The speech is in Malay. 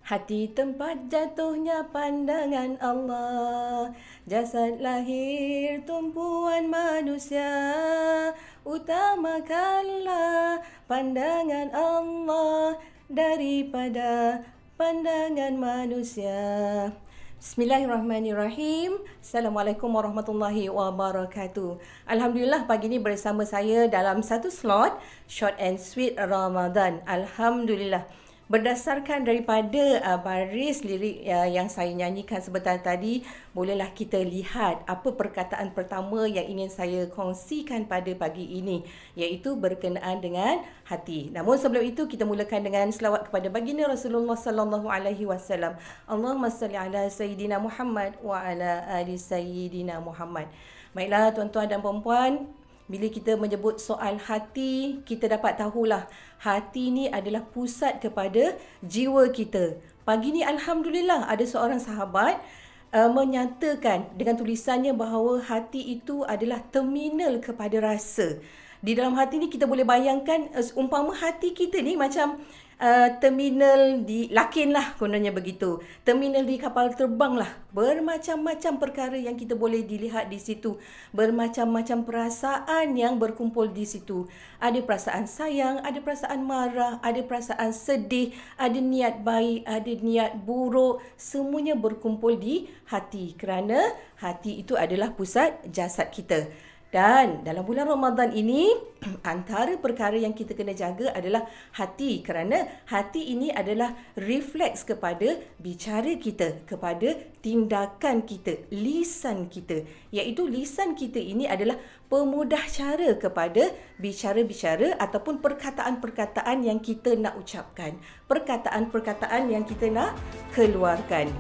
Hati tempat jatuhnya pandangan Allah, jasad lahir tumpuan manusia. Utamakanlah pandangan Allah daripada pandangan manusia. Bismillahirrahmanirrahim. Assalamualaikum warahmatullahi wabarakatuh. Alhamdulillah pagi ini bersama saya dalam satu slot Short and Sweet Ramadan. Alhamdulillah. Berdasarkan daripada baris lirik yang saya nyanyikan sebentar tadi, bolehlah kita lihat apa perkataan pertama yang ingin saya kongsikan pada pagi ini, iaitu berkenaan dengan hati. Namun sebelum itu kita mulakan dengan selawat kepada baginda Rasulullah sallallahu alaihi wasallam. Allahumma salli ala sayyidina Muhammad wa ala ali sayyidina Muhammad. Baiklah tuan-tuan dan puan-puan, bila kita menyebut soal hati, kita dapat tahulah hati ni adalah pusat kepada jiwa kita. Pagi ni alhamdulillah ada seorang sahabat menyatakan dengan tulisannya bahawa hati itu adalah terminal kepada rasa. Di dalam hati ni kita boleh bayangkan umpama hati kita ni macam terminal di Lakin lah, kononnya begitu. Terminal di kapal terbang lah. Bermacam-macam perkara yang kita boleh dilihat di situ. Bermacam-macam perasaan yang berkumpul di situ. Ada perasaan sayang, ada perasaan marah, ada perasaan sedih, ada niat baik, ada niat buruk. Semuanya berkumpul di hati kerana hati itu adalah pusat jasad kita. Dan dalam bulan Ramadan ini, antara perkara yang kita kena jaga adalah hati. Kerana hati ini adalah refleks kepada bicara kita, kepada tindakan kita, lisan kita. Iaitu lisan kita ini adalah pemudah cara kepada bicara-bicara ataupun perkataan-perkataan yang kita nak ucapkan. Perkataan-perkataan yang kita nak keluarkan.